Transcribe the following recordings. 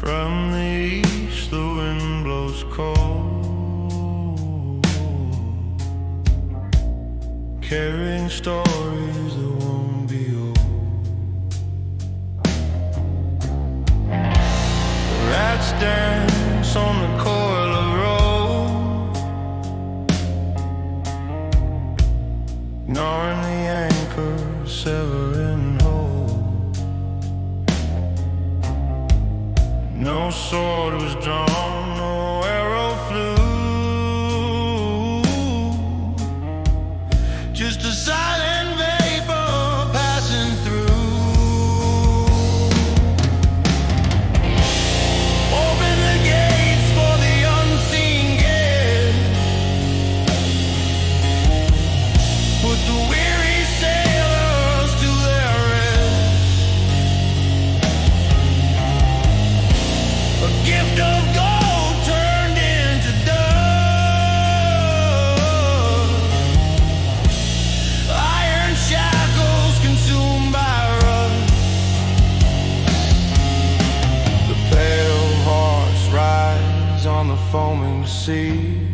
From the east the wind blows cold, carrying stories that won't be old. The rats dance on the coil of rope, gnawing the anchor, severing hope. No sword was drawn, no arrow flew, just a silent vapor passing through. Open the gates for the unseen guest, put the weary sailors to their rest. A gift of gold turned into dust, iron shackles consumed by rust. The pale horse rides on the foaming sea,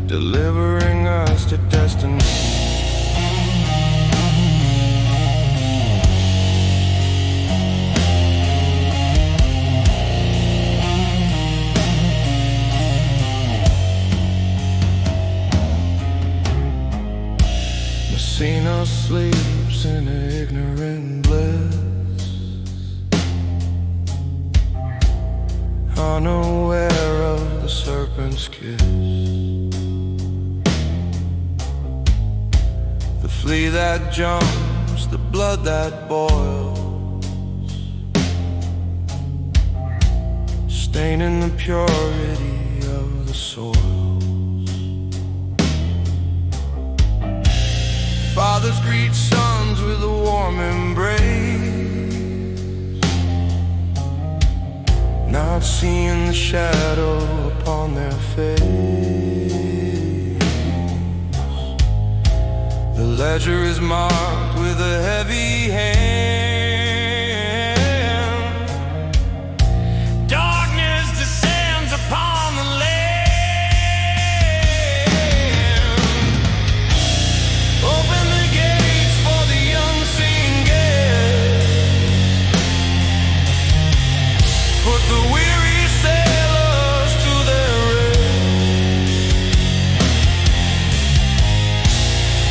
delivering us to destiny. Messina sleeps in ignorant bliss, unaware of the serpent's kiss. The flea that jumps, the blood that boils, staining the purity of the soil. Fathers greet sons with a warm embrace, not seeing the shadow upon their face. The ledger is marked with a heavy hand. Darkness descends upon the land. Open the gates for the unseen guest, put the weary sailors to their rest.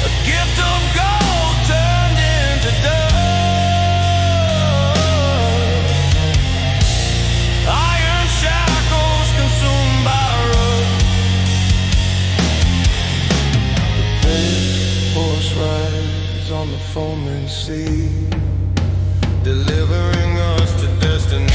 A gift of gold turned into dust, iron shackles consumed by rust. The pale horse rides on the foaming sea, delivering us to destiny.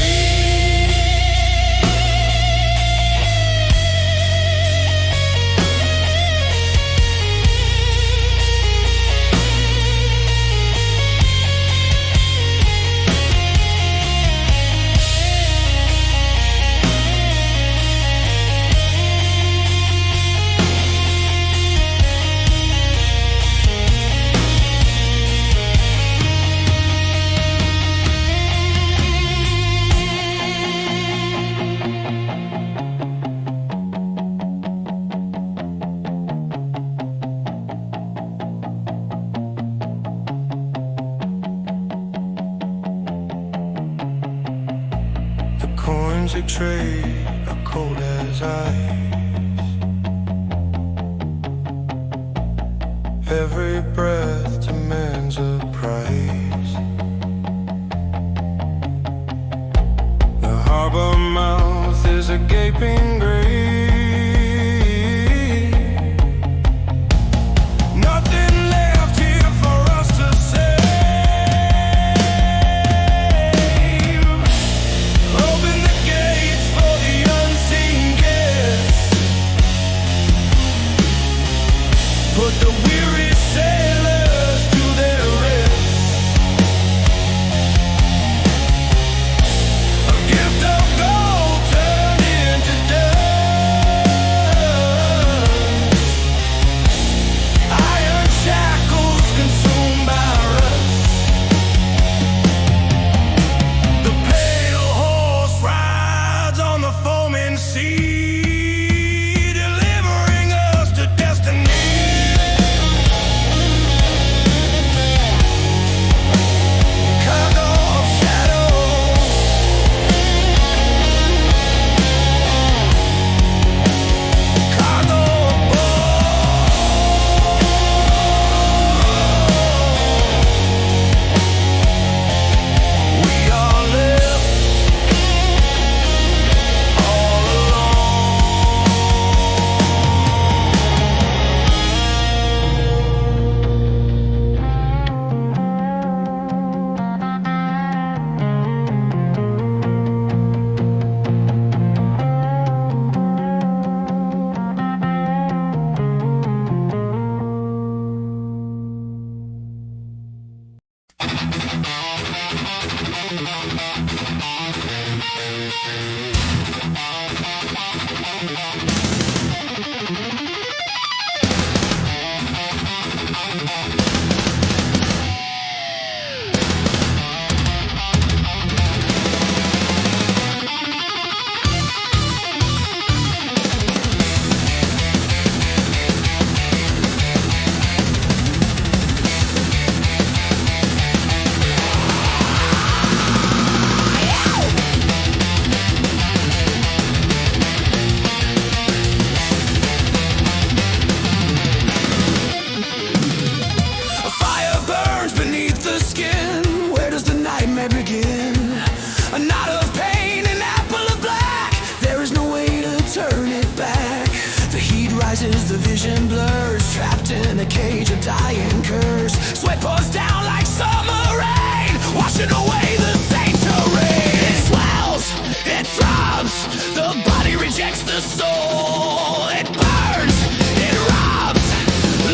The coins they trade are cold as ice. Every breath demands a price. The harbor mouth is a gaping grave. Nothing left here for us to save. Open the gates for the unseen guest, put the weary sailors to their rest. A gift of gold turned into dust, I begin? A knot of pain, an apple of black. There is no way to turn it back. The heat rises, the vision blurs. Trapped in a cage, a dying curse. Sweat pours down like summer rain, washing away the saint terrain. It swells, it throbs. The body rejects the soul. It burns, it robs,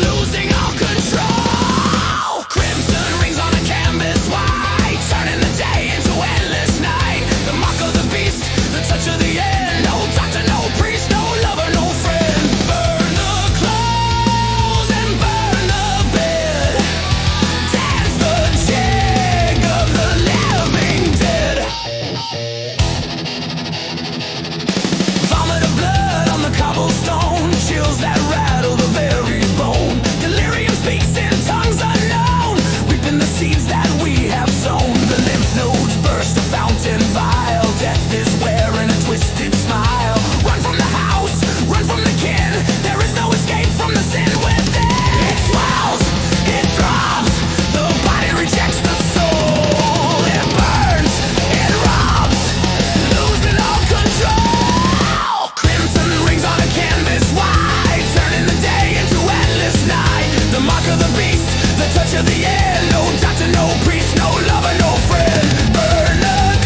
losing all control. Crimson rings on a canvas white, turning the day into endless night. The mark of the beast, the touch of the end. No doctor, no priest, no lover, no friend. Burn the clothes and burn the bed. Dance the jig of the living dead. Vomit of blood on the cobblestone, chills that rattle the very bone. Delirium speaks in tongues unknown, reaping the seeds that we have sown. The lymph nodes burst, a fountain vile. Death is wearing a twisted smile. Run from the house, run from the kin. There is no escape from the sin within. It swells, it throbs. The body rejects the soul. It burns, it robs, losing all control. Crimson rings on a canvas white, turning the day into endless night. The mark of the beast, the touch of the end. No doctor, no priest, no lover, no friend. Burn the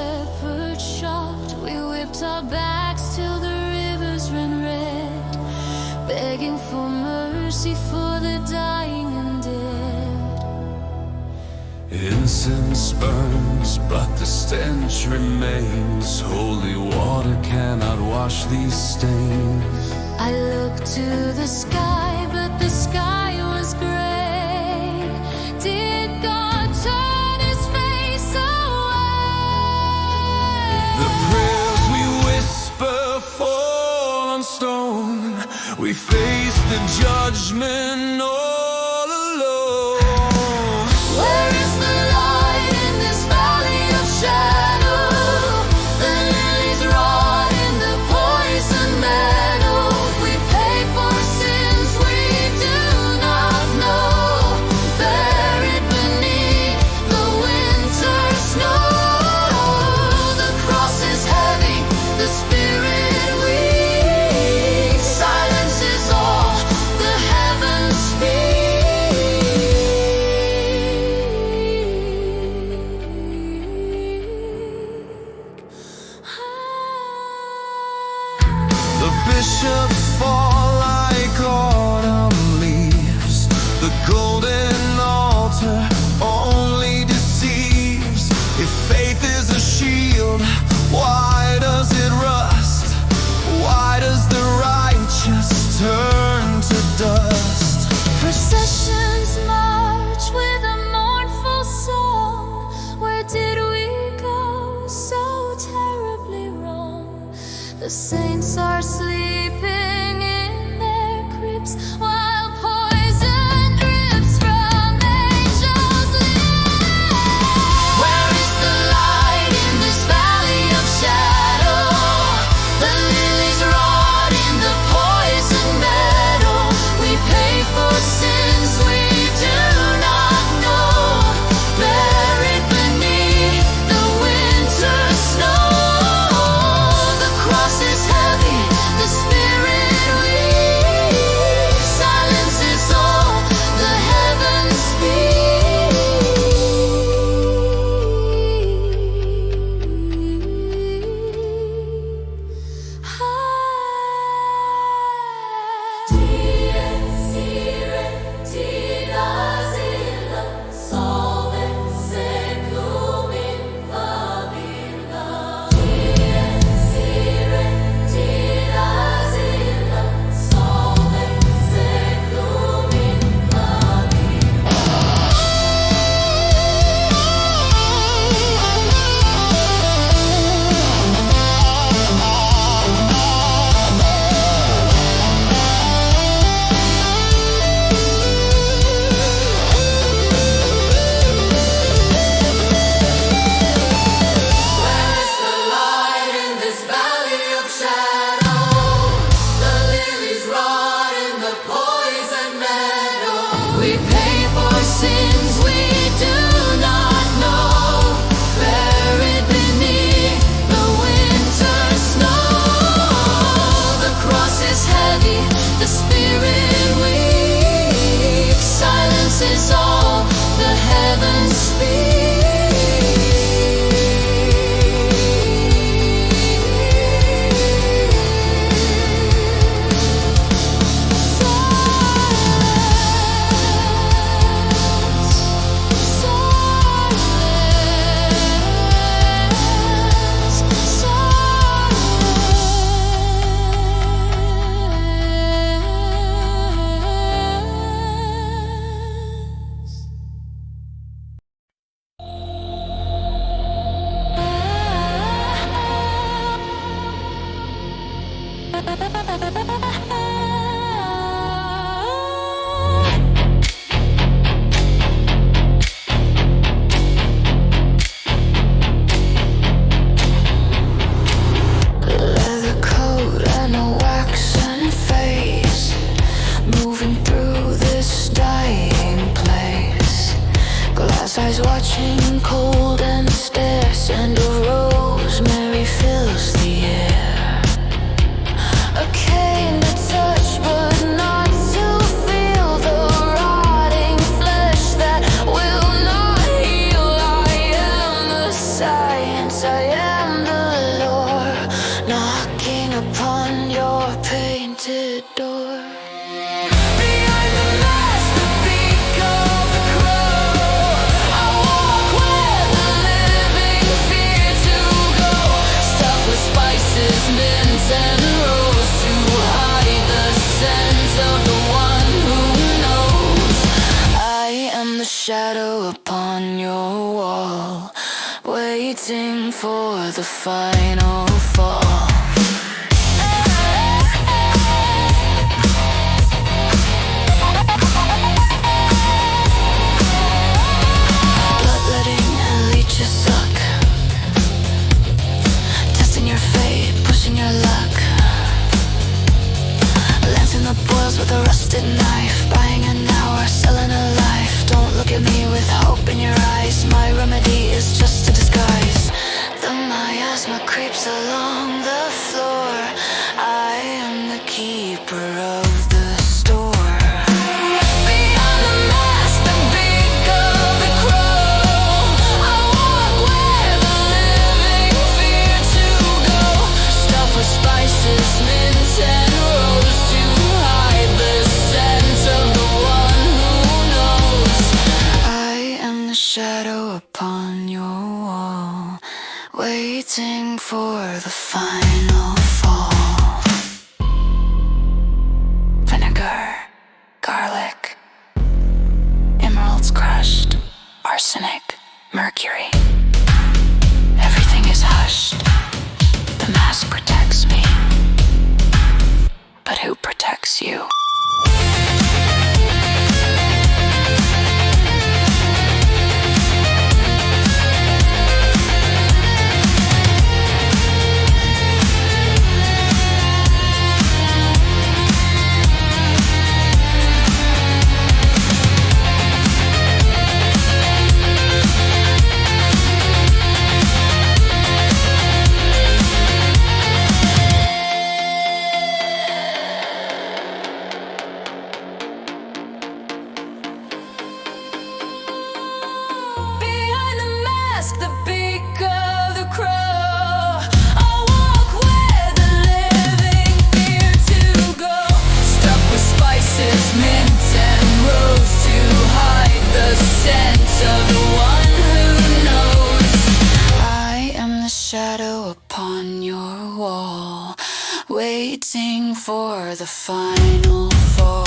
shepherd shocked, we whipped our backs till the rivers ran red, begging for mercy for the dying and dead. Incense burns, but the stench remains. Holy water cannot wash these stains. I looked to the sky, but the sky was gray. Did God turn his face away? The prayers we whisper fall on stone. We face the judgment all alone. Where is the light in this valley of shadow? The lilies rot in the poison meadow. We pay for sins we do not know, buried beneath the winter snow. The cross is heavy, the spirit weak. Silence is all the heavens speak. The bishops fall like autumn leaves. The golden altar only deceives. If faith is a shield, why does it rust? Why does the righteous turn to dust? Processions march with a mournful song. Where did we go so terribly wrong? The saints are sleeping in their crypts while poison drips from angels' lips. Where is the light in this valley of shadow? The lilies rot in the poison meadow. We pay for sins we do not know, buried beneath the winter snow. The cross is heavy, for the final fall. Bloodletting leeches suck, testing your fate, pushing your luck. Lancing the boils with a rusted knife, buying an hour, selling a life. Don't look at me with hope in your eyes. My remedy is just a disguise. The miasma creeps along the floor. I am the keeper of the store. Beyond the mask, the beak of the crow, I walk where the living fear to go. Stuffed with spices, mint and rose to hide the scent of the one who knows. I am the shadow upon your wall, waiting for the final fall. Vinegar, garlic, emeralds crushed, arsenic, mercury. Everything is hushed. The mask protects me. But who protects you? The beak of the crow, I walk where the living fear to go. Stuffed with spices, mint and rose to hide the scent of the one who knows. I am the shadow upon your wall, waiting for the final fall.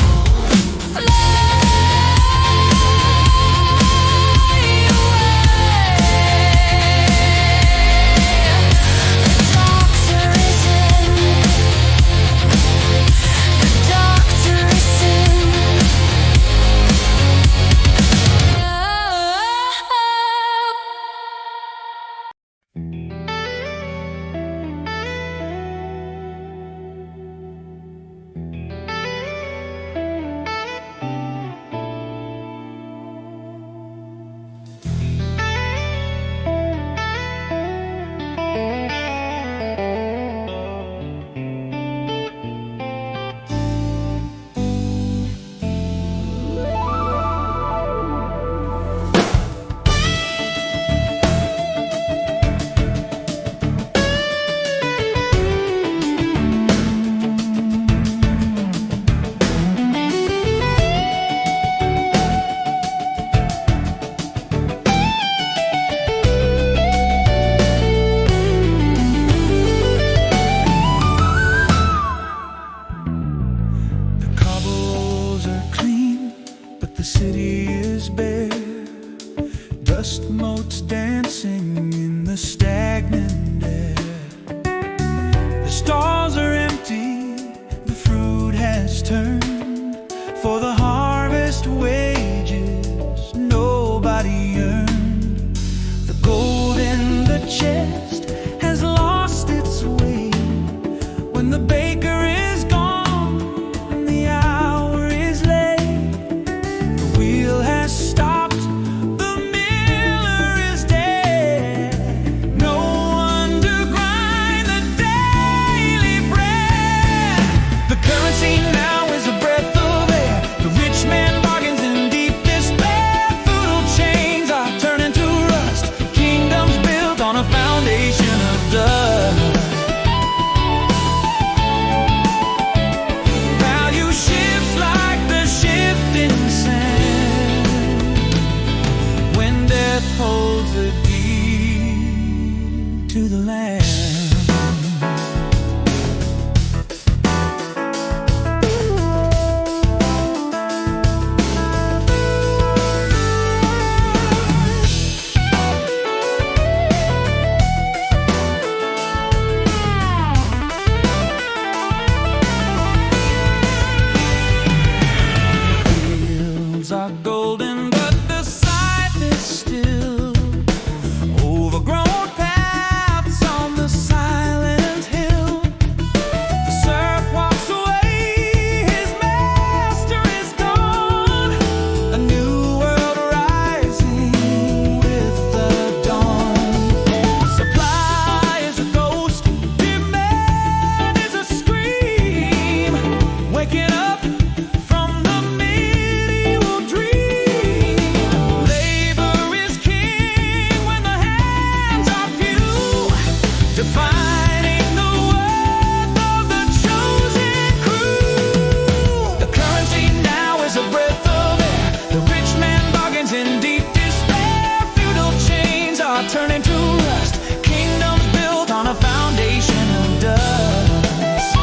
defining the worth of the chosen crew. The currency now is a breath of air. The rich man bargains in deep despair. Feudal chains are turning to rust. Kingdoms built on a foundation of dust.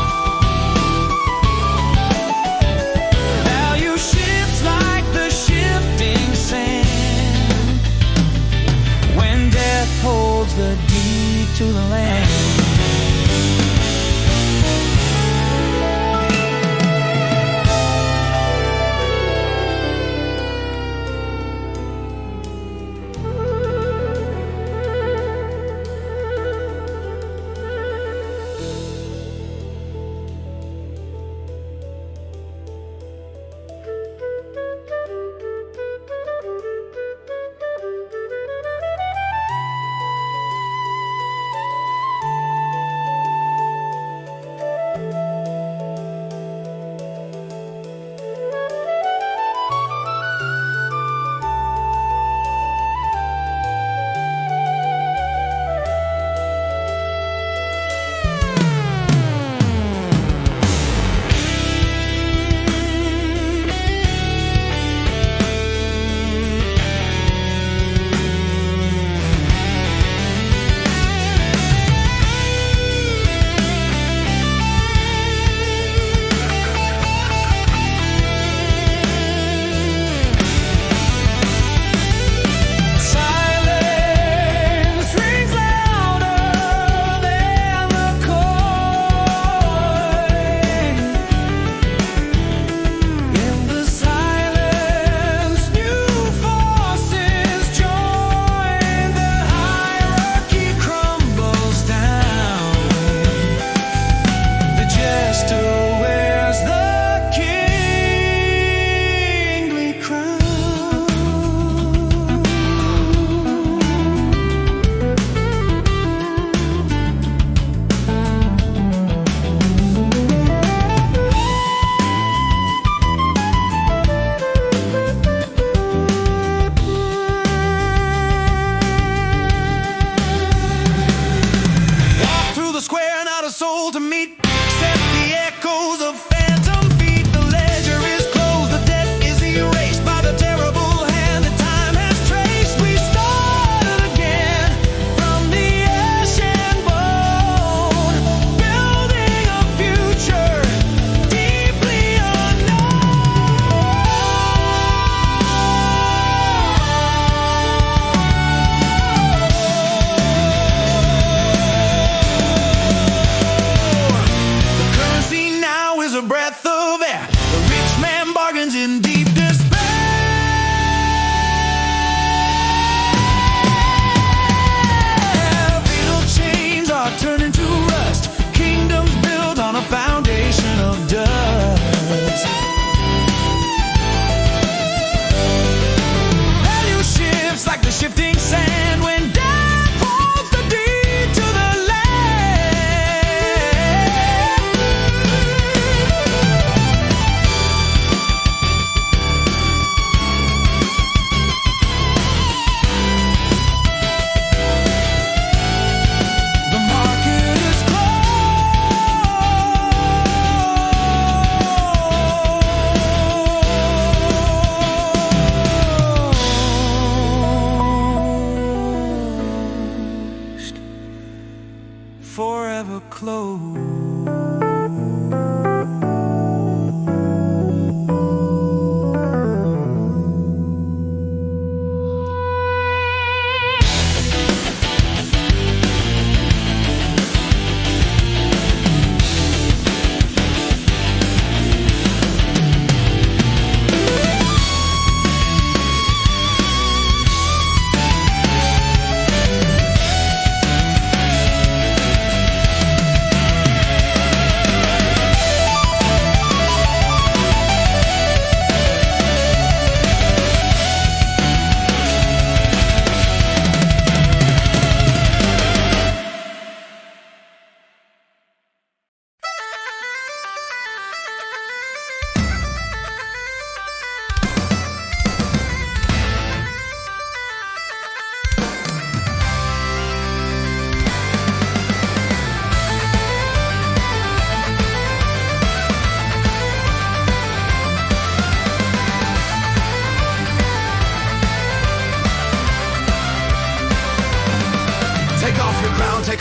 Value shifts like the shifting sand when death holds the deed to the land. Forever closed.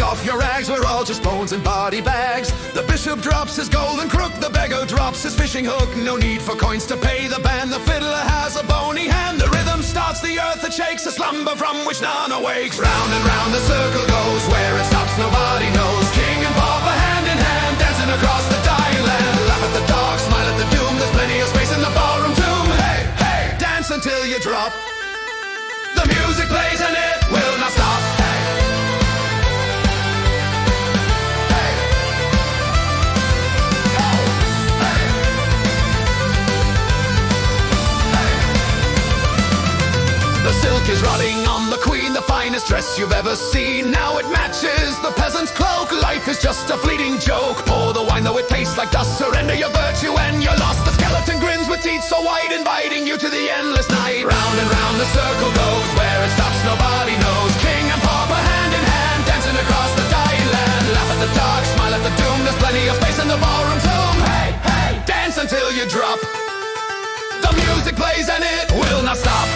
off your rags, we're all just bones and body bags. The bishop drops his golden crook, the beggar drops his fishing hook. No need for coins to pay the band, the fiddler has a bony hand. The rhythm starts the earth that shakes, a slumber from which none awakes. Round and round the circle goes, where it stops nobody knows. King and pauper hand in hand, dancing across the dying land. Laugh at the dark, smile at the doom, there's plenty of space in the ballroom tomb. Hey, hey, dance until you drop. The music plays and it will not stop. Hey. Hey. Oh. Hey. Hey. The silk is rotting on the queen, the finest dress you've ever seen. Now it matches the peasant's cloak. Life is just a fleeting joke. Pour the wine though it tastes like dust. Surrender your virtue and you're lost. The skeleton grins with teeth so white, inviting you to the endless night. Round and round the circle goes, where it stops nobody knows. King and pauper hand in hand, dancing across the dying land. Laugh at the dark, smile at the doom, there's plenty of space in the ballroom tomb. Hey, hey, dance until you drop. The music plays and it will not stop.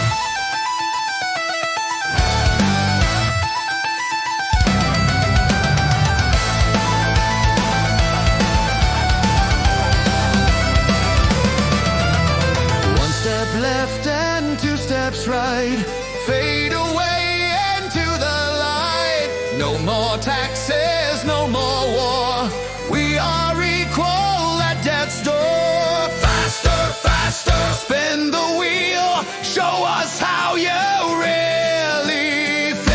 Left and 2 steps right, fade away into the light. No more taxes, no more war. We are equal at death's door. Faster, faster, spin the wheel. Show us how you really feel.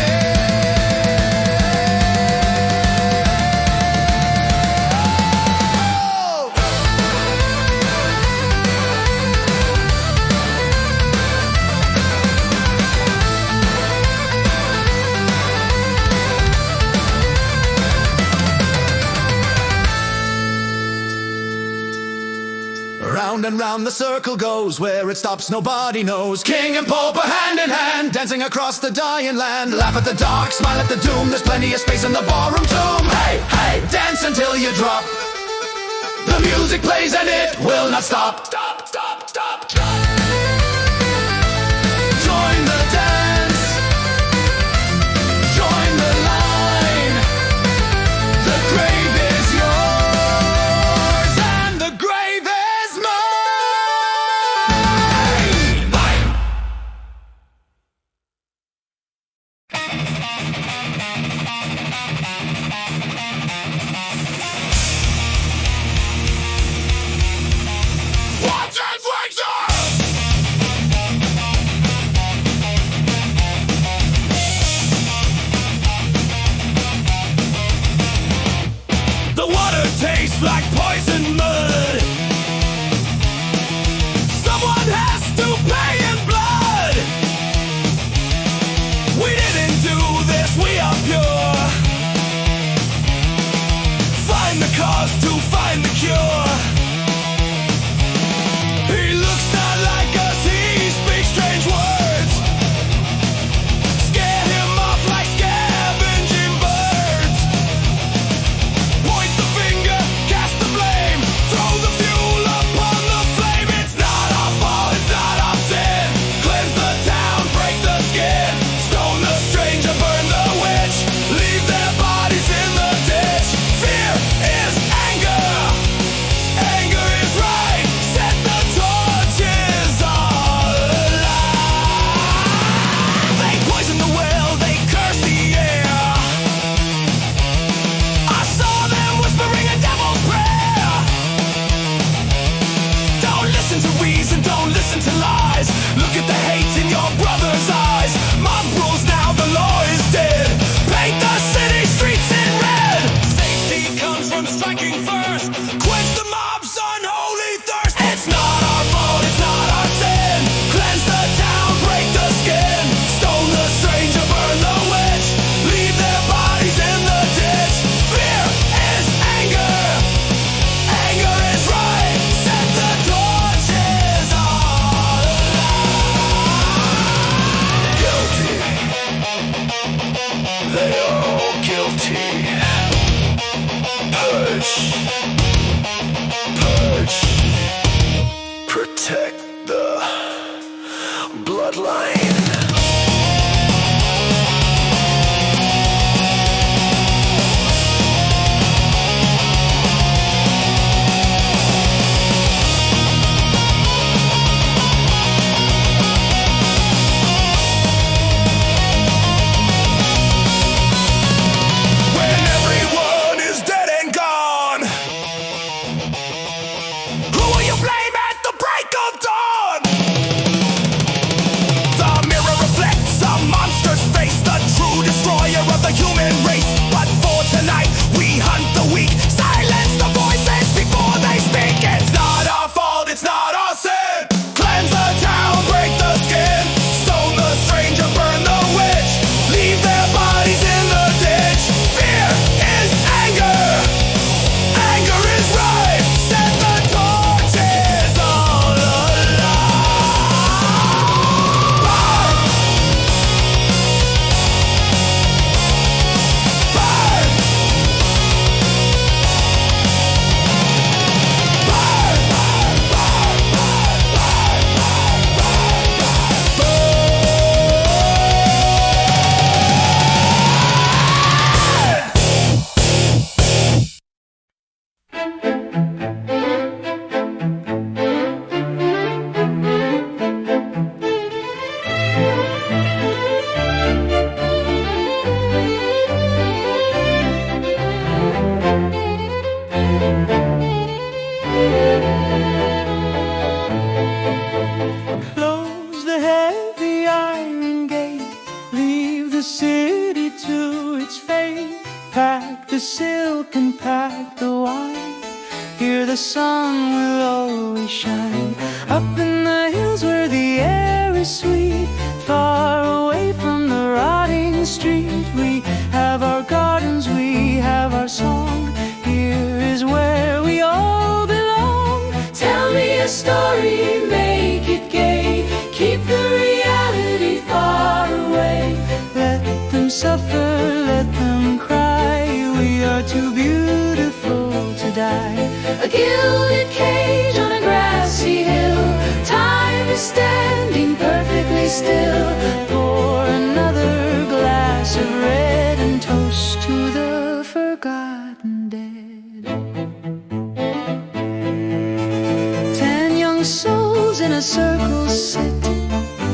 Round and round the circle goes, where it stops nobody knows. King and pauper hand in hand, dancing across the dying land. Laugh at the dark, smile at the doom, there's plenty of space in the ballroom tomb. Hey, hey, dance until you drop. The music plays and it will not stop. Stop, stop, stop, stop. Join the dance, join the line. The grave is yours and the grave is mine. Mine. Watch it, Flaxer! The water tastes like poison mud. Someone has to pay in blood. We didn't do this, we are pure. Find the cause to find the cure. He looks not like us, he speaks strange words. Scare him off like scavenging birds. Point the finger, cast the blame. Throw the fuel upon the flame. It's not our fault, it's not our sin. Cleanse the town, break the skin. Stone the stranger, burn the witch. Leave their bodies in the ditch. Fear is anger. Close the heavy iron gate, leave the city to its fate. Pack the silk and pack the wine, here the sun will always shine. Up in the hills where the air is sweet, far away from the rotting street. We have our gardens, we have our song, here is where we all belong. Tell me a story, make it gay, keep the reality far away. Let them suffer, let them cry, we are too beautiful to die. A gilded cage on a grassy hill, time is standing perfectly still. Pour another glass of red and toast to the forgotten dead. 10 young souls in a circle sit,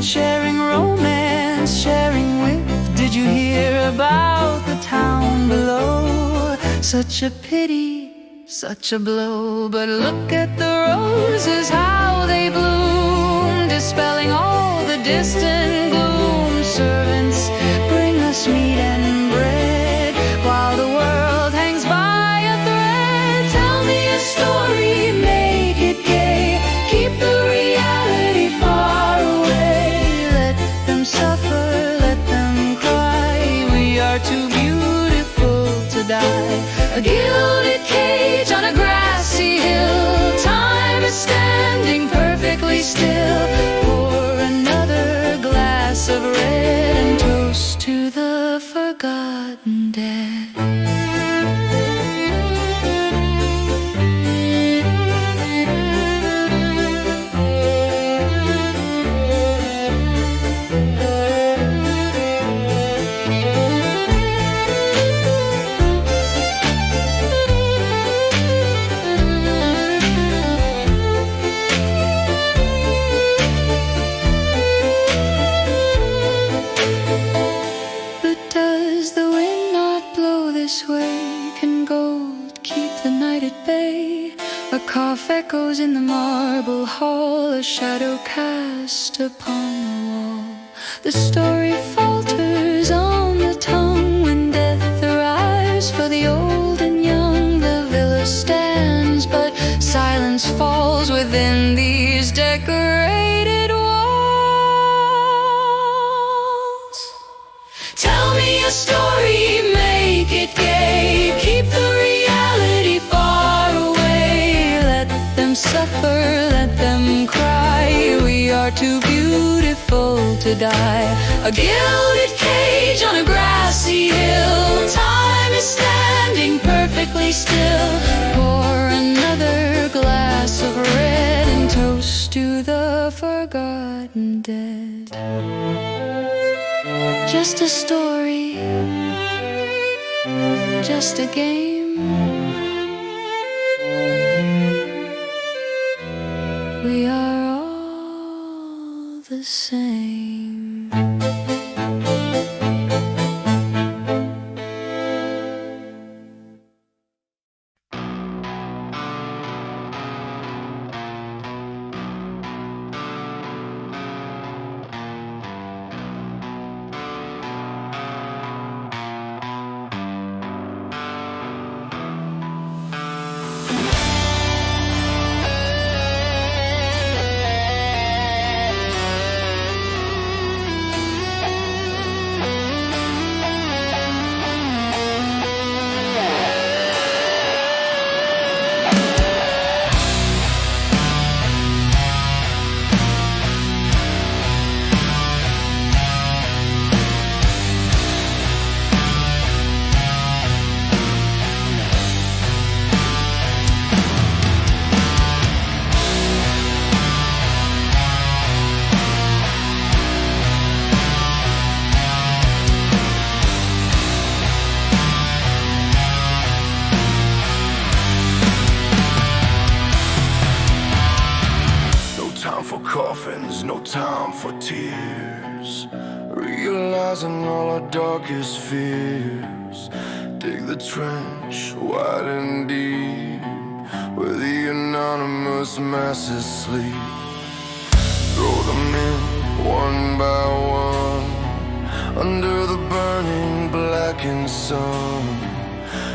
sharing romance, sharing wit. Did you hear about the town below? Such a pity, such a blow. But look at the roses, how they bloom, dispelling all the distant gloom. Servants bring us meat and bread, while the world hangs by a thread. Tell me a story, make it gay, keep the reality far away. Let them suffer, let them cry, we are too beautiful to die. A gilded cage on a grassy hill, time is standing perfectly still. Pour another glass of red and toast to the forgotten dead. A cough echoes in the marble hall, a shadow cast upon the wall. The story falters on the tongue when death arrives for the old and young. The villa stands, but silence falls within these decorated walls. Tell me a story, make it gay, keep the reality far away. Let them suffer, let them cry, we are too beautiful to die. A gilded cage on a grassy hill, time is standing perfectly still. Pour another glass of red and toast to the forgotten dead. Just a story, just a game. We are all the same. coffins, no time for tears. Realizing all our darkest fears. Dig the trench wide and deep, where the anonymous masses sleep. Throw them in one by one, under the burning blackened sun.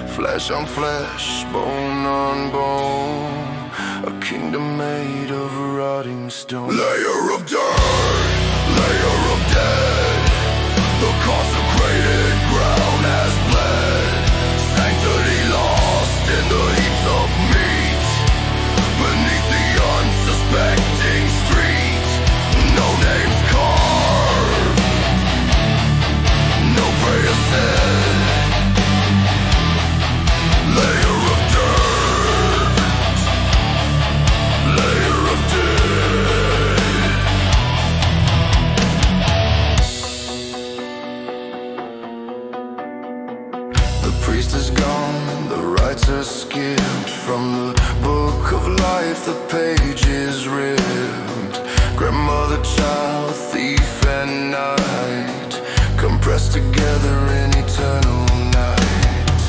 Flesh on flesh, bone on bone, a kingdom made of rotting stone. Layer of dirt, layer of dead, the consecrated ground has bled. Sanctity lost in the heaps of meat, beneath the unsuspecting street. No names carved, no prayer said. Layer of dirt, layer of dead. The priest is gone, the rites are skipped. From the book of life the page is ripped. Grandmother, child, thief and knight, compressed together in eternal night.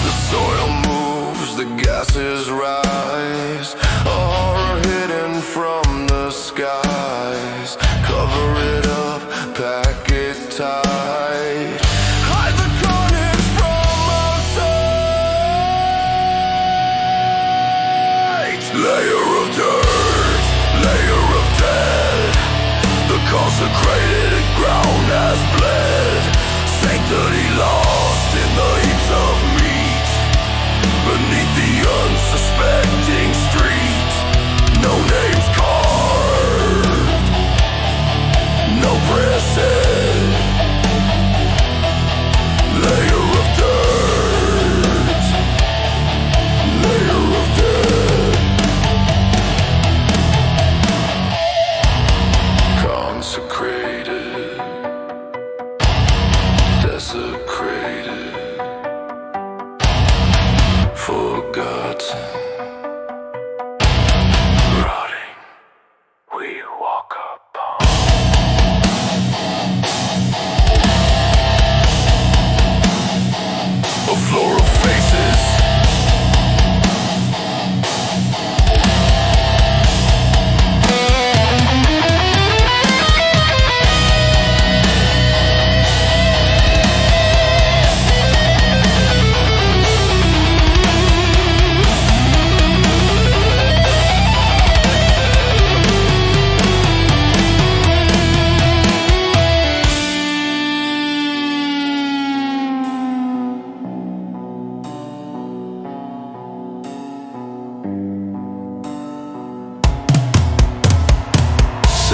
The soil moves, the gases rise, a horror hidden from the skies. Cover it up, pack it tight. Hide the carnage from our sight. Layer of dirt, layer of dead, the consecrated ground has bled. Sanctity lost in the heaps of meat, beneath the unsuspecting street. No names carved, no prayer said. Layer of dirt, layer of dead. Consecrated, desecrated, forgotten, rotting, we walk upon. A floor of faces,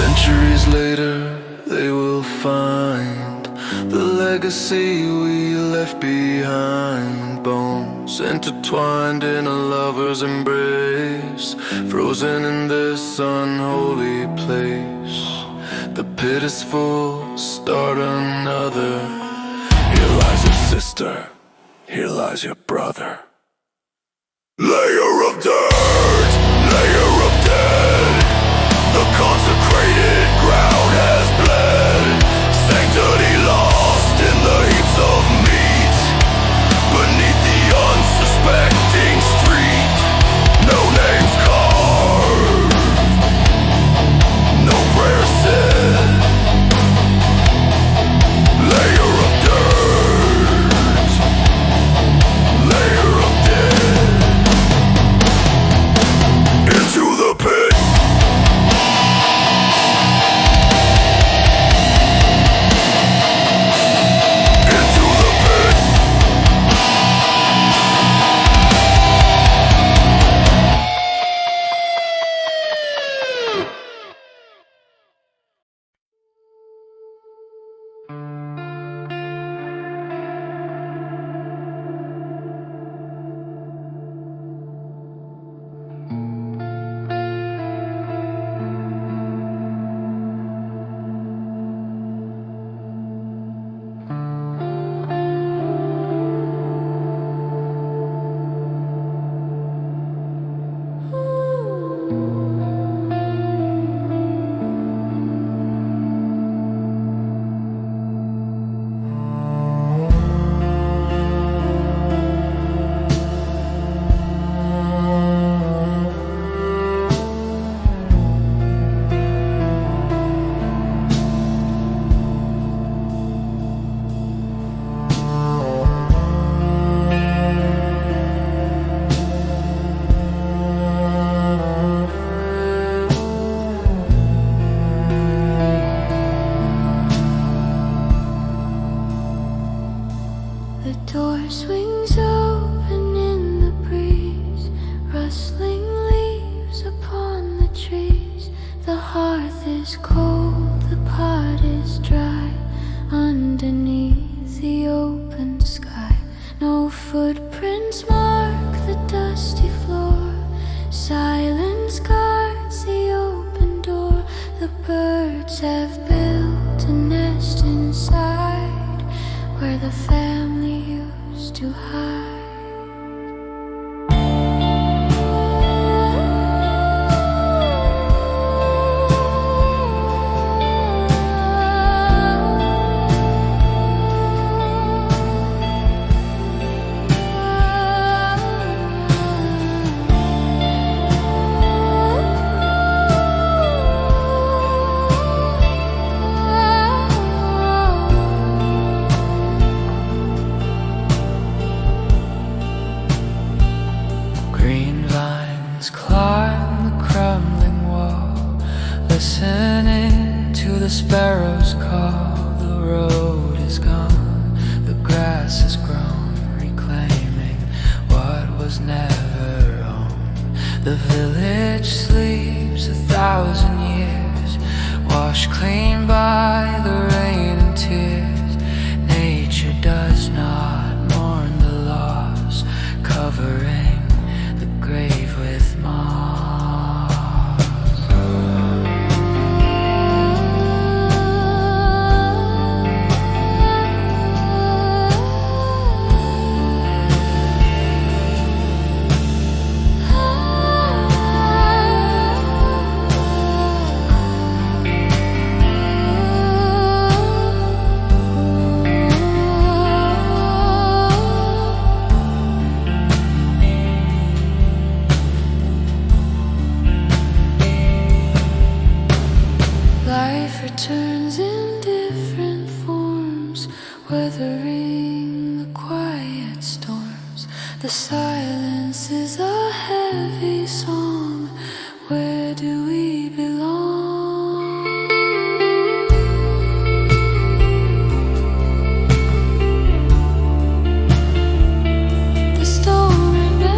centuries later they will find the legacy we left behind. Bones intertwined in a lover's embrace, frozen in this unholy place. The pit is full, start another. Here lies your sister, here lies your brother. Layer of dirt, layer of dead, the consecrated ground has bled. Sanctity lost in the heaps of meat, beneath the unsuspecting street. No names carved, no prayer said. Layer of dirt, layer of dead. have built a nest inside where the family used to hide. Listening to the sparrows call. The road is gone, the grass has grown, reclaiming what was never owned. The village sleeps 1,000 years, washed clean by the rain and tears. Nature does not mourn the loss, covering the grave with moss. Life returns in different forms, weathering the quiet storms. The silence is a heavy song. Where do we belong? The stone remains,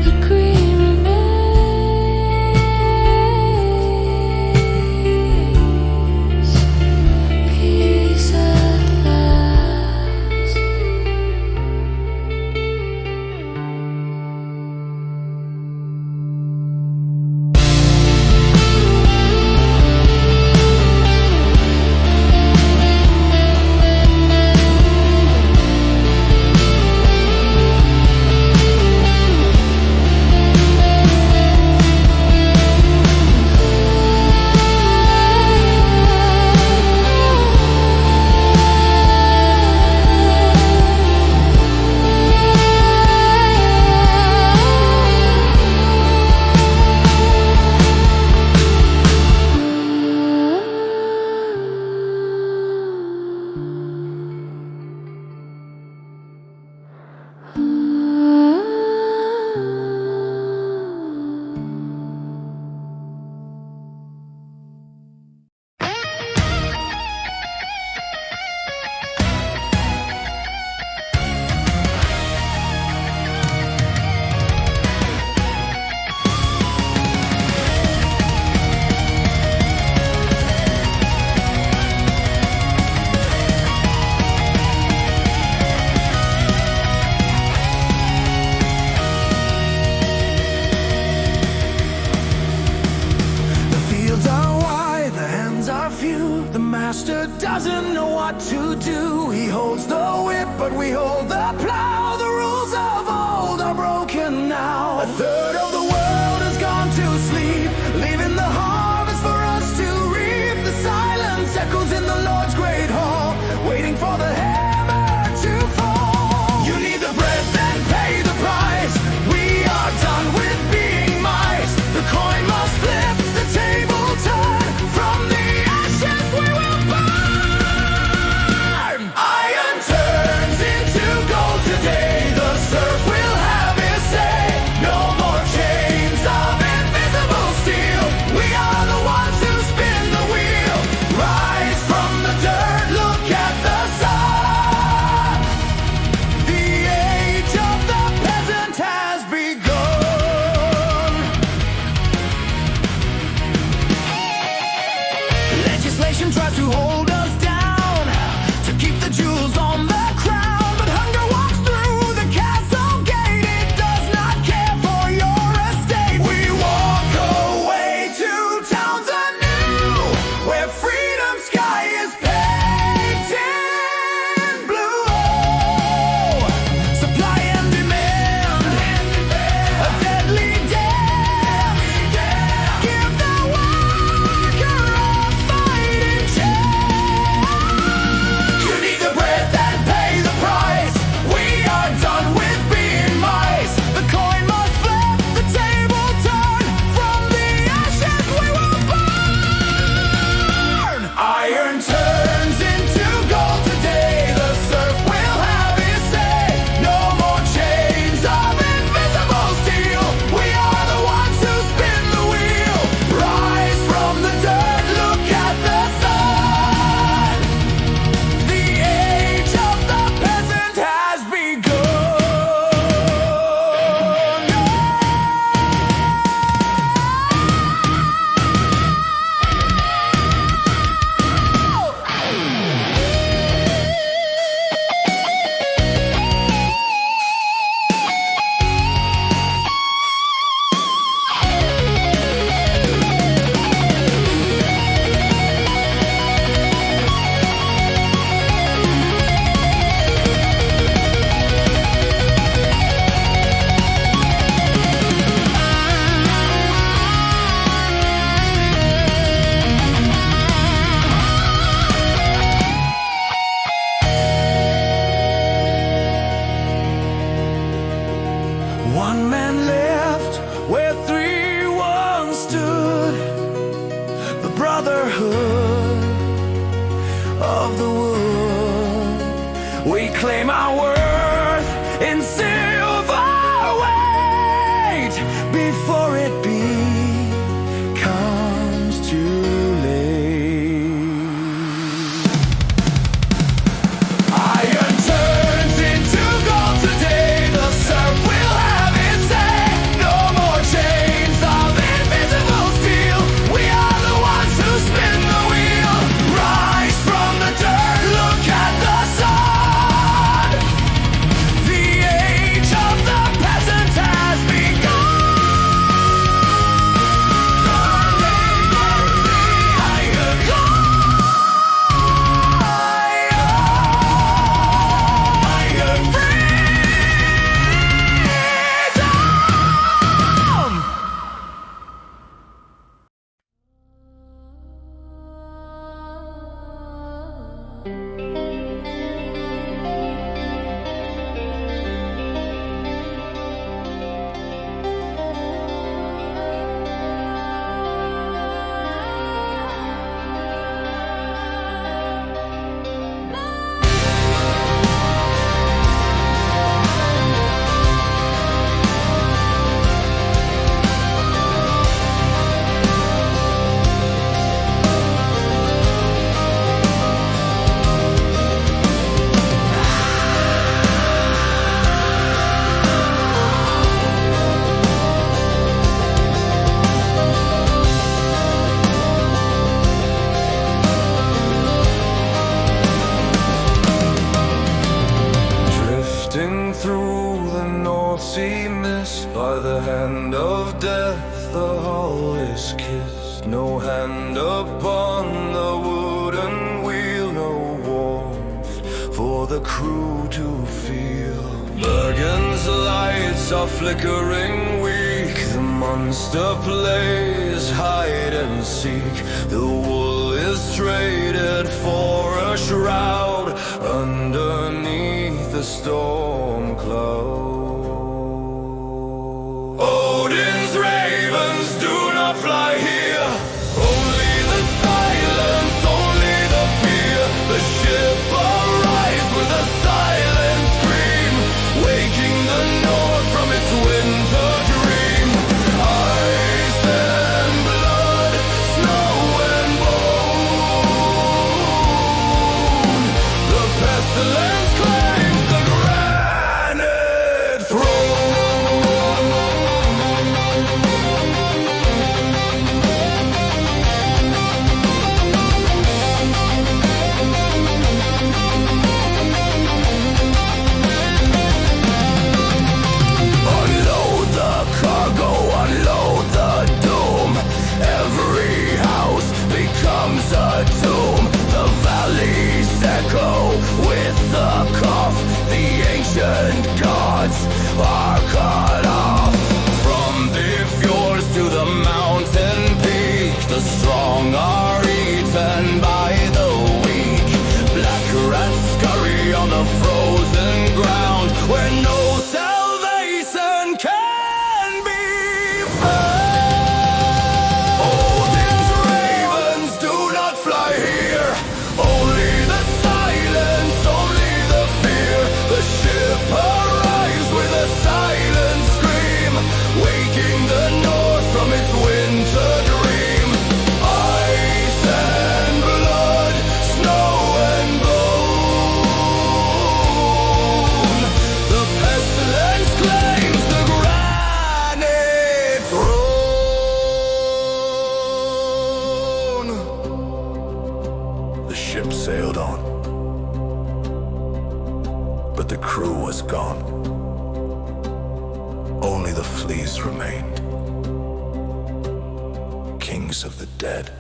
the green remains, peace at last. The fields are wide, the hands are few. The master doesn't know what to do. He holds the whip, but we hold the plow. The rules of old are broken now. A third of the world has gone to sleep, leaving the harvest for us to reap. The silence echoes in the Lord's great hall, waiting for the hammer to fall. You need the bread, then pay the price. We are done with being mice. The coin must flip, the table turn. From the ashes we will burn. Iron turns into gold today. The surf will have his say. No more change. of the wood. We claim our worth in silver weight before it becomes too late. Iron turns into gold today. The surf will have its say. No more chains of invisible steel. We are the ones who spin the wheel. Rise from the dirt, look at the sun. The age of the peasant has begun. Iron freedom. Drifting through the North Sea mist, by the hand of death the hull is kissed. No hand upon the wooden wheel, no warmth for the crew to feel. Bergen's lights are flickering weak. The monster plays hide and seek. The wool is traded for a shroud underneath the storm cloud. Odin's ravens do not fly here. Only the silence, only the fear. The ship arrives with a silent scream, waking the north from its winter dream. Ice and blood, snow and bone. The pestilence claims the granite throne. Unload the cargo, unload the doom. Every house becomes a tomb. The valleys echo with the cough. The ancient gods are cut off. From the fjords to the mountain peak, the strong are eaten by the weak. Black rats scurry on the frozen ground where no salvation can be found. Odin's ravens do not fly here. Only the silence, only the fear. The ship arrives with a silent scream, waking the north from its winter dream. Ice and blood, snow and bone. The pestilence claims the granite throne. The ship sailed on, but the crew was gone. Only the fleas remained, kings of the dead.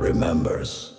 remembers.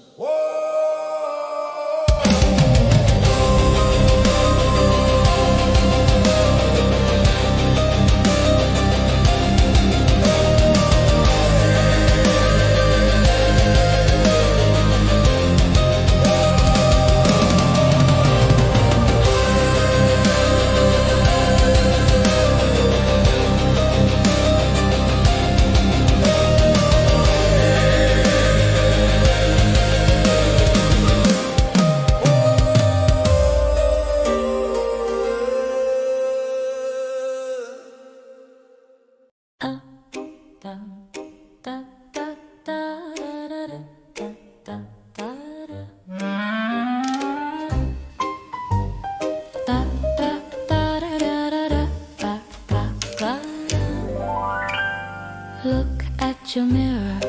Look at your mirror,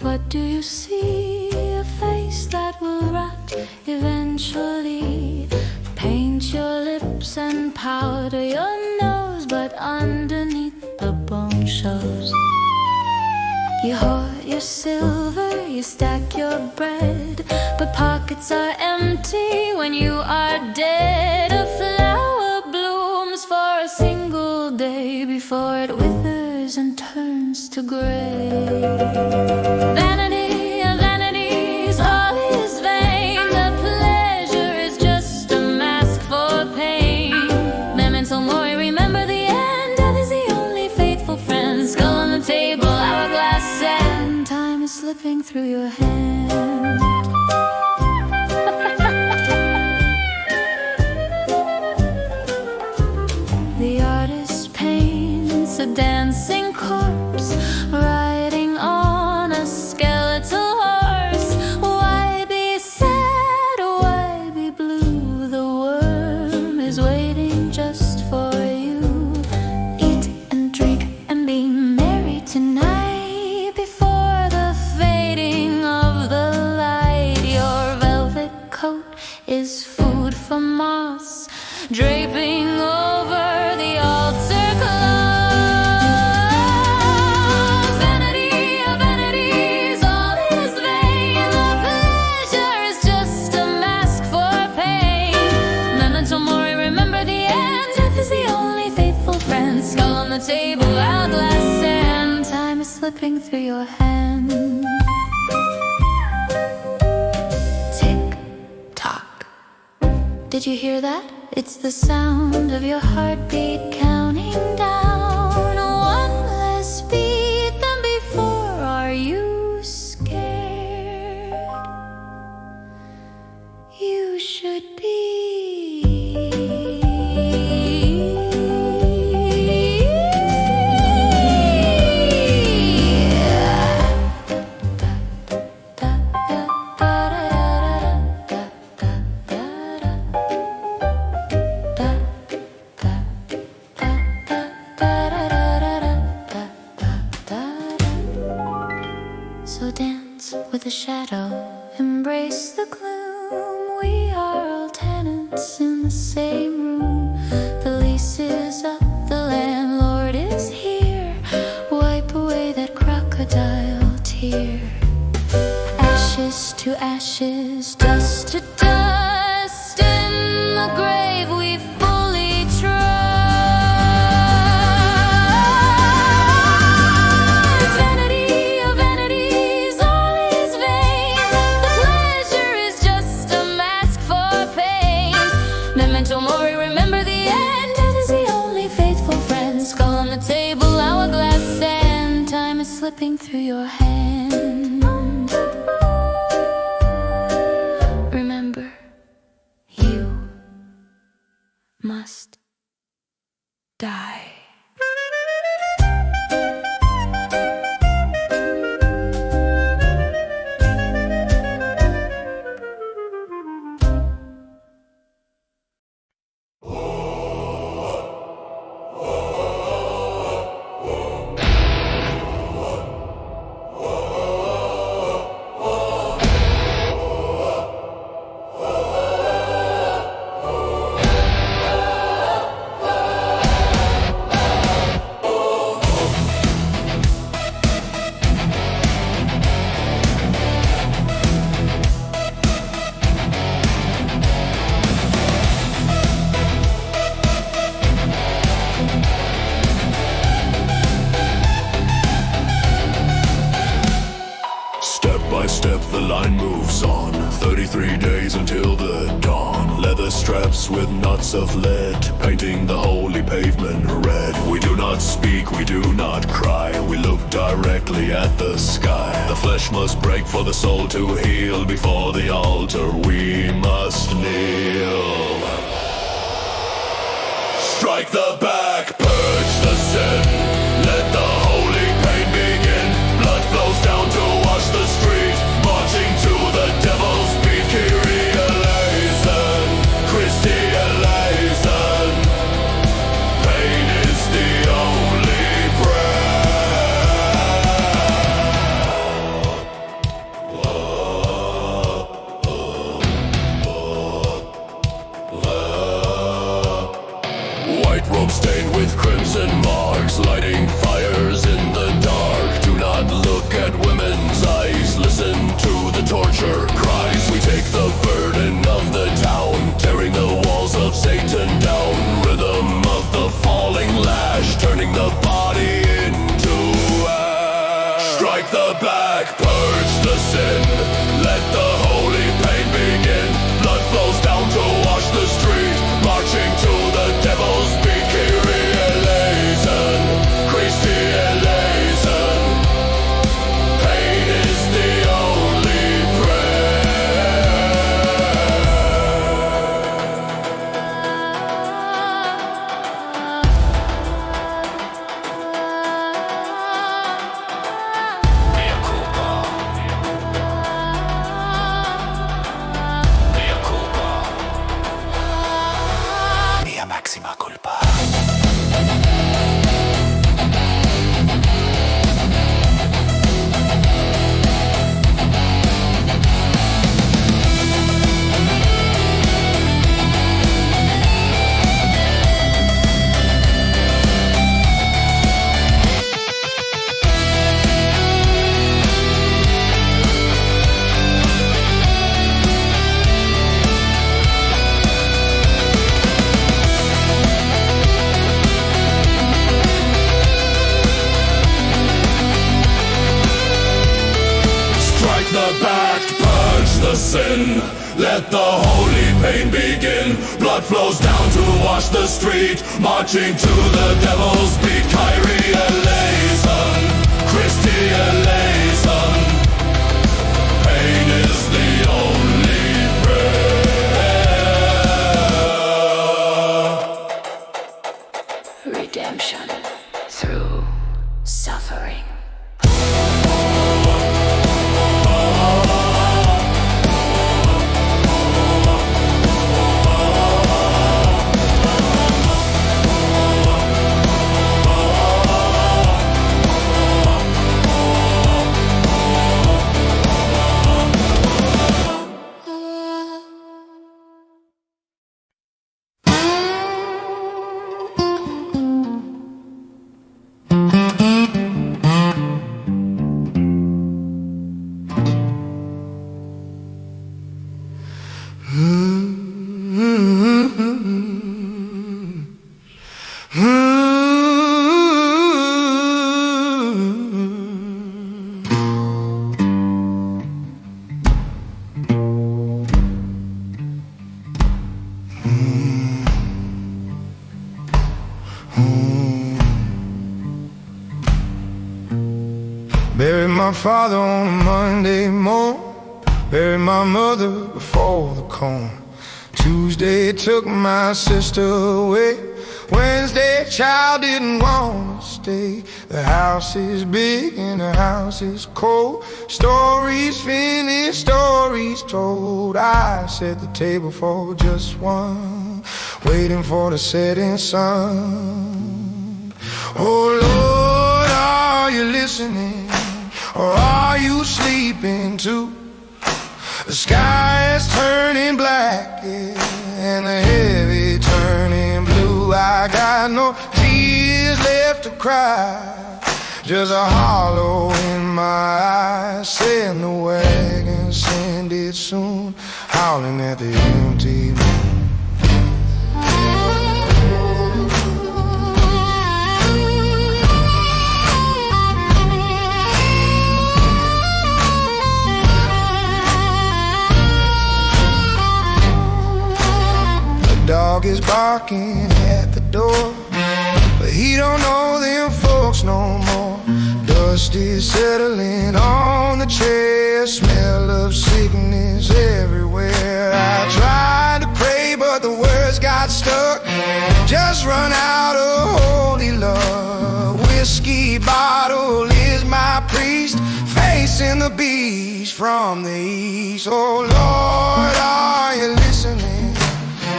what do you see? A face that will rot eventually. Paint your lips and powder your nose, but underneath the bone shows. You hoard your silver, you stack your bread, but pockets are empty when you are dead. A flower blooms for a single day before it withers and turns to gray. Vanity of vanities, all is vain. The pleasure is just a mask for pain. Memento mori, remember the end. Death is the only faithful friend. Skull on the table, hourglass sand. Time is slipping through your hand. The artist paints a dancing corpse riding on a skeletal horse. Why be sad? Why be blue? The worm is waiting just for you. Eat and drink and be merry tonight before the fading of the light. Your velvet coat is food for moss, draping over the altar clothes. Vanity of vanities, all is vain. The pleasure is just a mask for pain. Memento mori, remember the end. Death is the only faithful friend. Skull on the table, hourglass sand. Time is slipping through your hand. Tick tock. Did you hear that? It's the sound of your heartbeat counting down. One less beat than before. Are you scared? You should be. So dance with the shadow, embrace the gloom. We are all tenants in the same room. The lease is up, the landlord is here. Wipe away that crocodile tear. Ashes to ashes, dust to dust. In the grave we fully trust. Vanity of vanities, all is vain. The pleasure is just a mask for pain. Memento mori, remember the end. Death is the only faithful friend. Skull on the table, hourglass sand. Time is slipping through your hand. Remember, you must die. the line moves on. 33 days until the dawn. Leather straps with knots of lead, painting the holy pavement red. We do not speak, we do not cry. We look directly at the sky. The flesh must break for the soul to heal. Before the altar we must kneel. Strike the back, purge the sin. Let the holy pain begin. Blood flows down to wash the street. Marching to the devil's beat. Kyrie eleison, Christi eleison. Pain is the only White robe stained with crimson marks, lighting fires in the dark. Do not look at women's eyes, listen to the torture cries. We take the burden of the town, tearing the walls of Satan down. Rhythm of the falling lash, turning the body into ash. Strike the back, purge the sin. Let the holy pain begin. Blood flows down to wash the street. Marching to the devil's beat. Kyrie eleison, Christi eleison. Pain is the only Mea culpa. Mea culpa. Mia maxima culpa. Strike the back, purge the sin. Let the holy pain begin. Blood flows down to wash the street. Marching to the devil's beat. Kyrie eleison, Christi eleison. Pain is the only prayer. Redemption through suffering. Buried my father on a Monday morning. Buried my mother before the corn. Tuesday took my sister away. Wednesday, child didn't wanna stay. The house is big and the house is cold. Stories finished, stories told. I set the table for just one, waiting for the setting sun. Oh Lord, are you listening? Or are you sleeping too? The sky is turning black, yeah, and the heavy turning blue. I got no tears left to cry, just a hollow in my eyes. Send the wagon, send it soon, howling at the empty moon. door. But he don't know them folks no more. Dust is settling on the chair, smell of sickness everywhere. I tried to pray but the words got stuck. Just run out of holy love. Whiskey bottle is my priest, facing the beast from the east. Oh Lord, are you listening,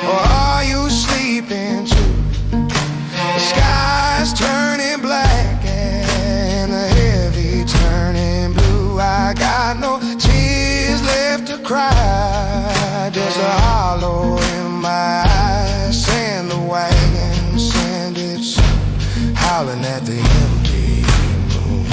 or are you sleeping too? The sky's turning black and the heavy turning blue. I got no tears left to cry, just a hollow in my eyes. Send the wagon, send it soon, howling at the empty moon.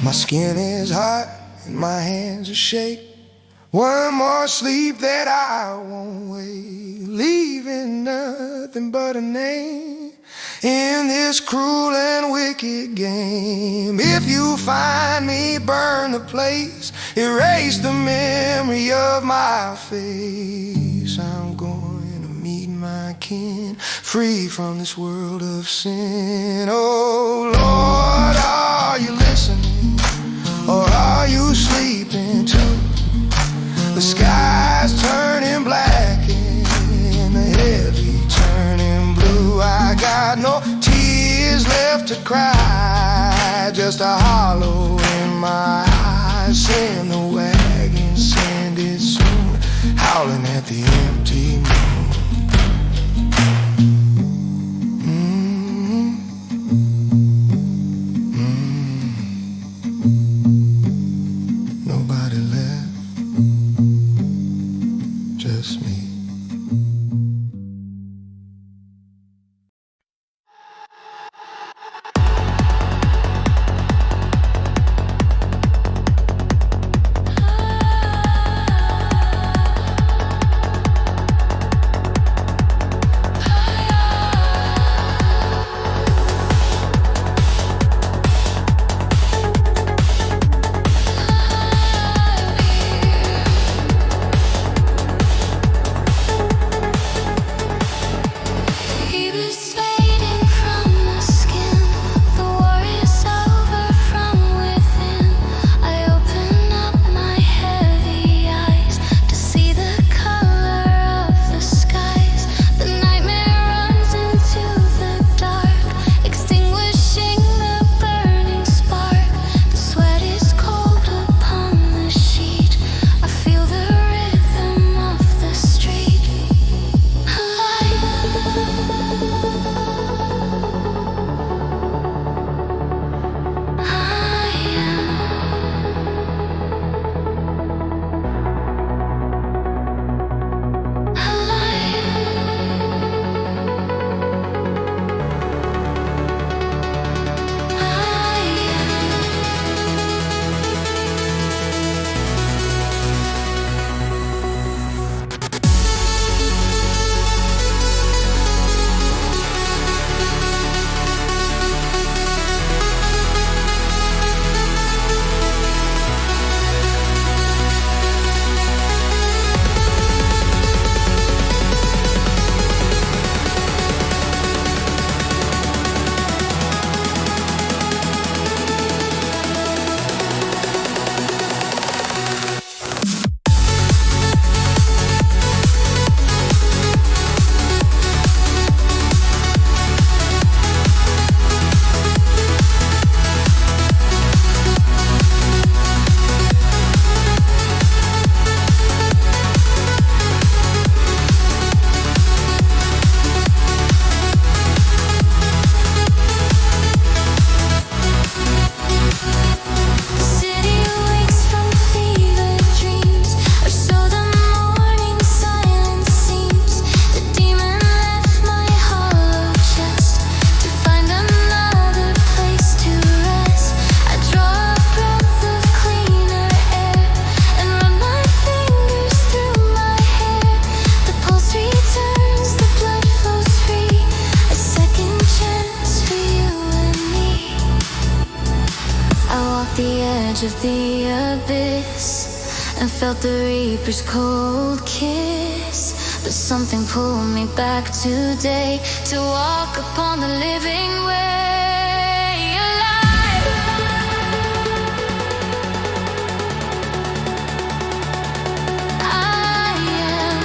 My skin is hot and my hands are shake. One more sleep that I won't wake, leaving nothing but a name in this cruel and wicked game. If you find me, burn the place, erase the memory of my face. I'm going to meet my kin, free from this world of sin. Oh Lord, are you listening, or are you sleeping too? The sky's turning black and the heavy turning blue. I got no tears left to cry, just a hollow in my eyes. Send the wagon, send it soon, howling at the empty moon. Nobody left, just me. the edge of the abyss and felt the reaper's cold kiss. But something pulled me back today to walk upon the living way alive. I am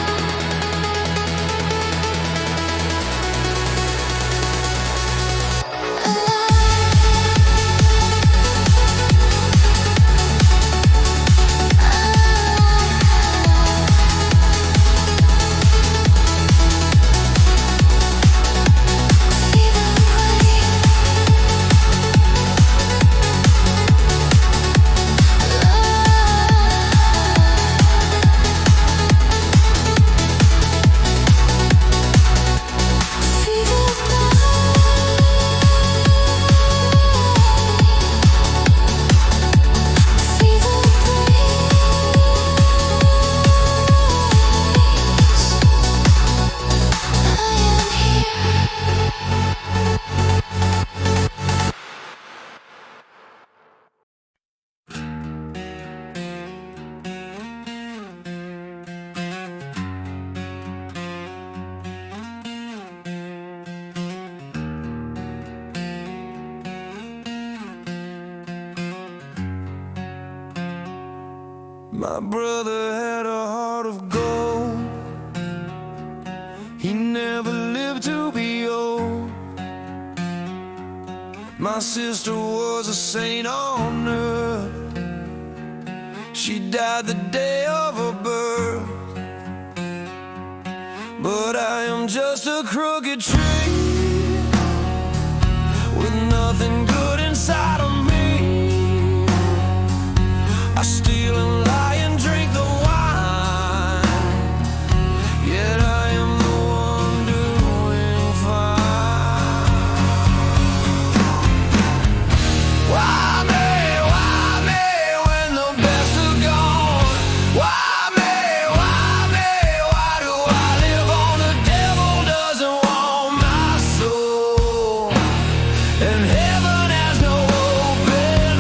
My brother had a heart of gold. He never lived to be old. My sister was a saint on earth. She died the day of her birth. But I am just a crooked tree with nothing good inside of me. I steal and lie and drink the wine, yet I am the one doing fine. Why me when the best are gone? Why me, why do I live on? The devil doesn't want my soul, and heaven has no open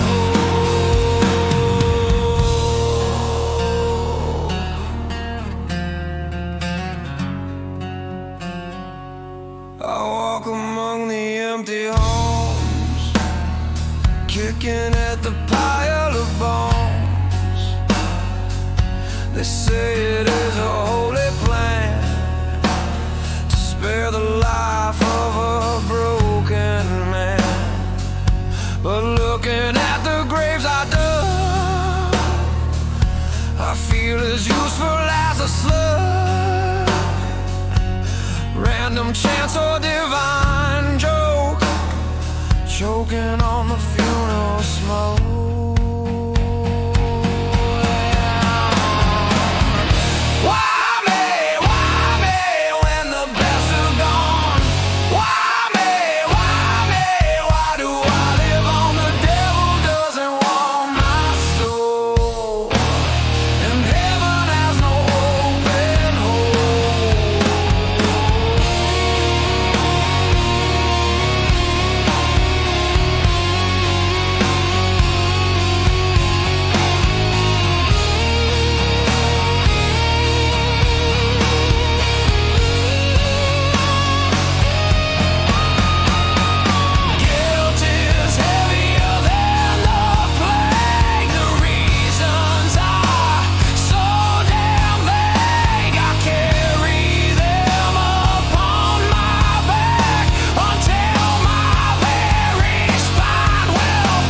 I walk among the empty homes, kicking at the pile of bones. They say it is a holy plan to spare the life of a broken man. But looking at the graves I dug, I feel as useful as a slug. Random chance or divine joke, choking on the funeral smoke. Why me when the best are gone? Why me, why do I live on? The devil doesn't want my soul, and heaven has no open Guilt is heavier than the plague. The reasons are so damn vague. I carry them upon my back until my very spine will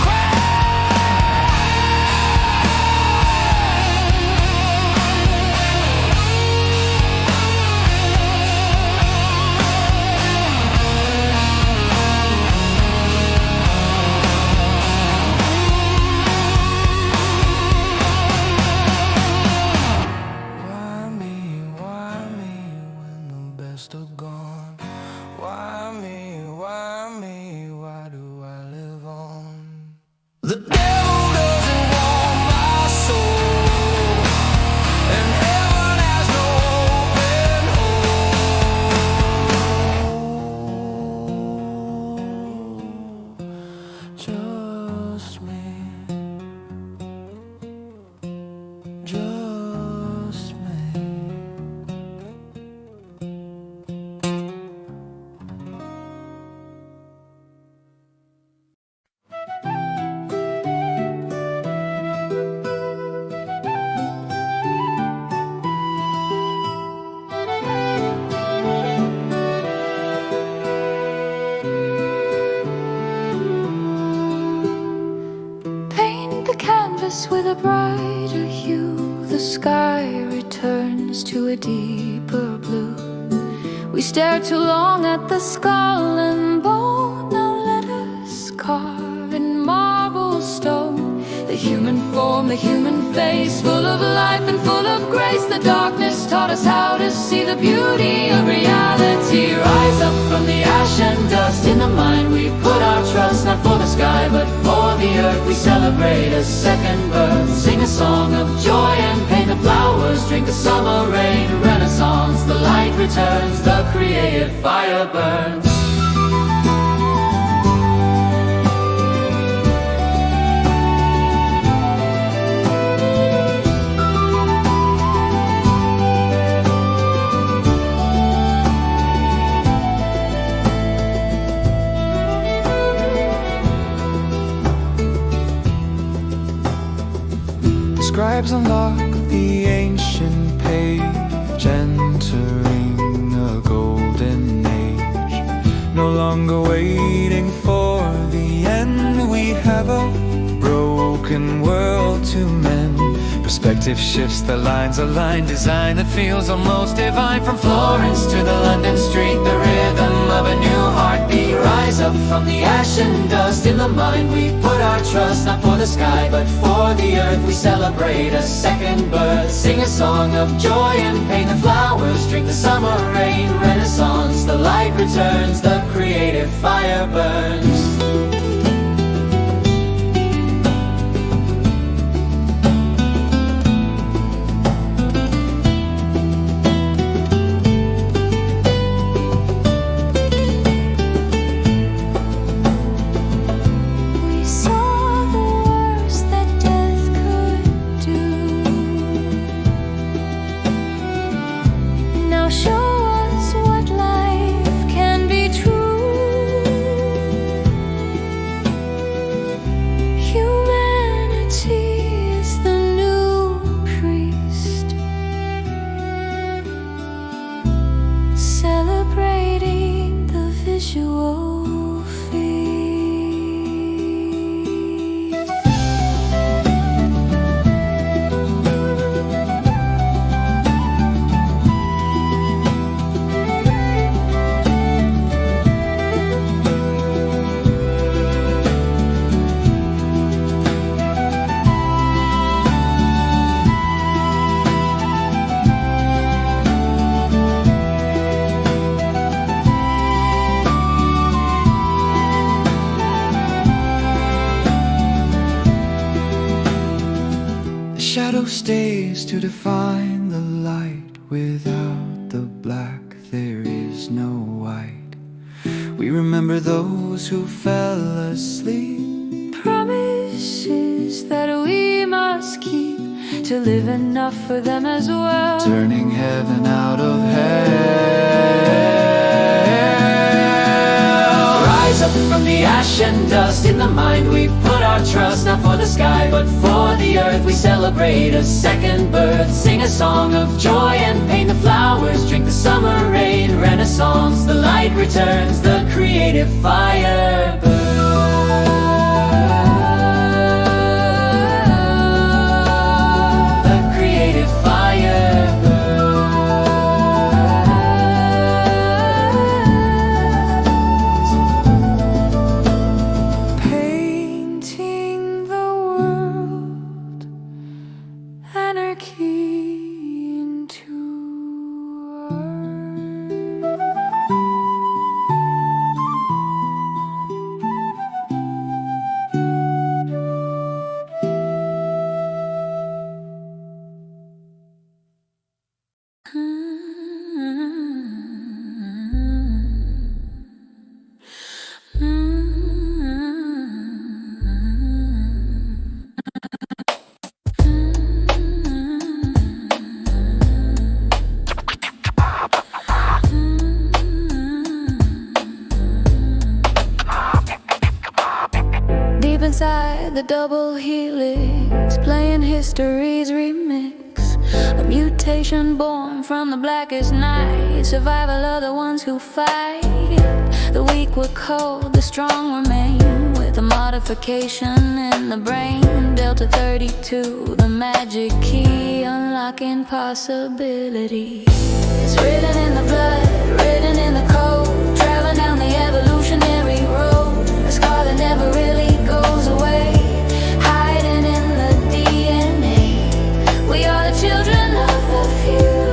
Why me when the best are gone? Why me, why do I live on? The devil doesn't want my soul, and heaven has no open hole. Just me. compass with a brighter hue. The sky returns to a deeper blue. We stared too long at the skull and bone. Now let us carve in marble stone the human form, the human face, full of life and full of grace. The darkness taught us how to see the beauty of reality. Rise up from the ash and dust. In the mind we put our trust, not for the sky but for the earth. We celebrate a second birth, sing a song of joy and paint the flowers, drink the summer rain. Renaissance, the light returns, the creative fire burns. Scribes unlock the ancient page, entering a golden age. No longer waiting for the end, we have a broken world to mend. Perspective shifts, the lines align, design that feels almost divine. From Florence to the London street, the rhythm of a new heartbeat. Rise up from the ash and dust. In the mind we put our trust, not for the sky but for the earth. We celebrate a second birth, sing a song of joy and paint the flowers, drink the summer rain. Renaissance, the light returns, the creative fire burns. Celebrating the visual feast. Shadow stays to define the light. Without the black there is no white. We remember those who fell asleep. Promises that we must keep, to live enough for them as well. Turning heaven out of hell. Rise up from the ash and dust. In the mind we put our trust, not for the sky but for the earth. We celebrate a second birth, sing a song of joy and paint the flowers, drink the summer rain. Renaissance, the light returns, the creative fire burns. The creative fire burns. Painting the world, anarchy into art. Deep inside the double helix, playing history's remix. A mutation born from the blackest night. Survival of the ones who fight. The weak were cold, the strong remain. With a modification in the brain. Delta 30 32, the magic key, unlocking possibility. It's written in the blood, written in the code, traveling down the evolutionary road. A scar that never really goes away, hiding in the DNA. We are the children of the few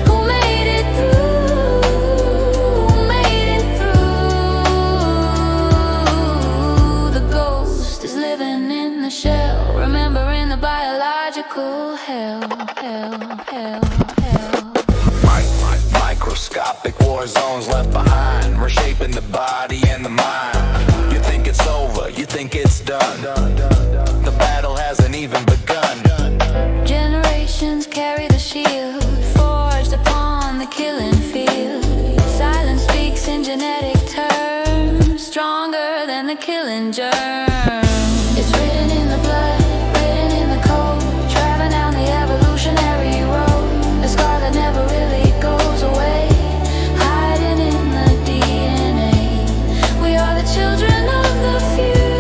who made it through, who made it through. The ghost is living in the shell, remembering the biological hell. Microscopic war zones left behind, reshaping the body and the mind. You think it's over, you think it's done. The battle hasn't even begun. Generations carry the shield, forged upon the killing field. Silence speaks in genetic terms, stronger than the killing germ. It's written in the blood, written in the code, traveling down the evolutionary road. A scar that never really goes away, hiding in the DNA. We are the children of the few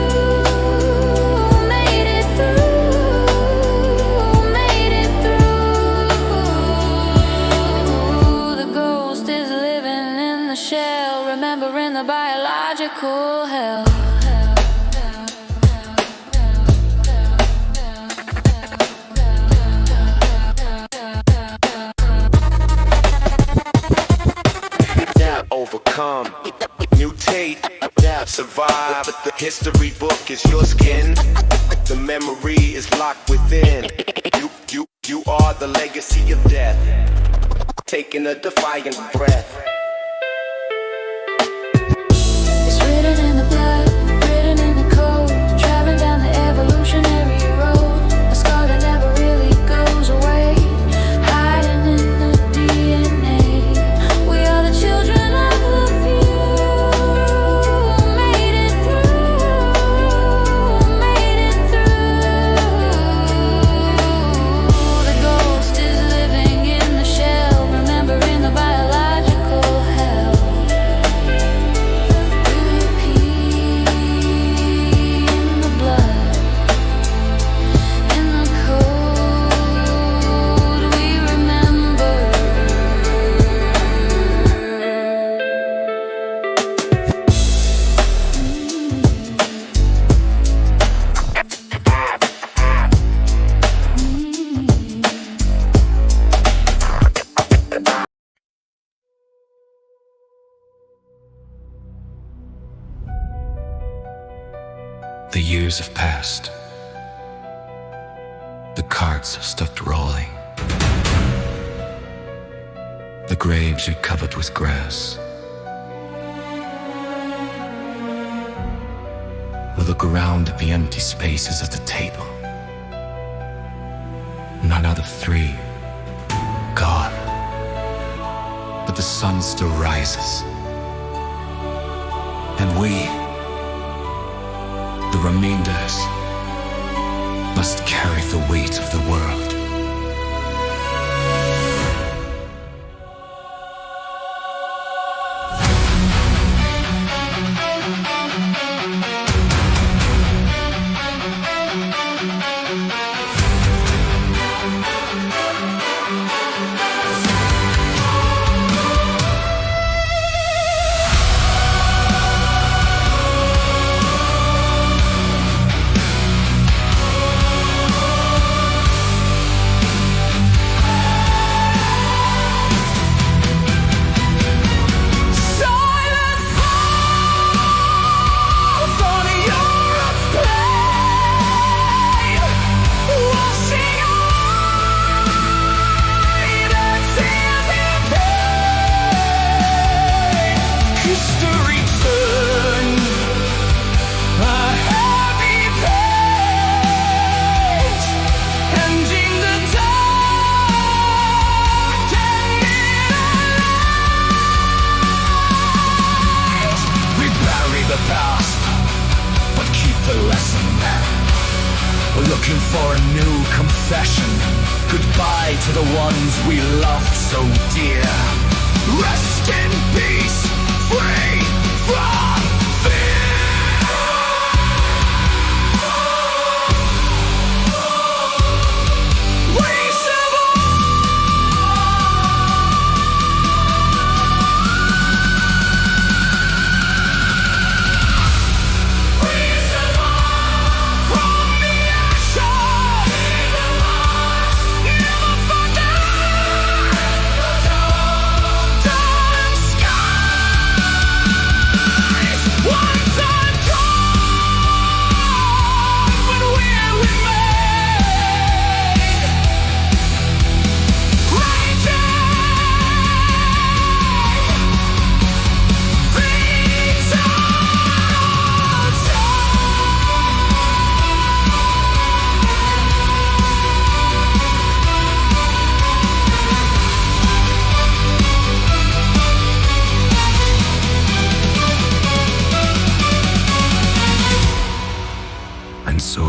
who made it through, made it through. The ghost is living in the shell, remembering the biological hell. Overcome, mutate, survive. The history book is your skin. The memory is locked within. You are the legacy of death, taking a defiant breath. It's written in the blood, written in the code, traveling down the evolutionary road. A scar that never really goes away, hiding in the DNA. We are the children of the few who made it through, made it through. The ghost is living in the shell, remembering the biological hell. Repeat in the blood, in the code we remember. The years have passed. The carts have stopped rolling. The graves are covered with grass. We look around at the empty spaces at the table. None out of three gone. But the sun still rises. And we, the remainders, must carry the weight of the world. Looking for a new confession. Goodbye to the ones we loved so dear. Rest in peace, free from fear.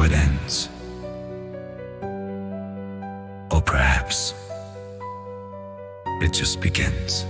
it ends. Or perhaps it just begins.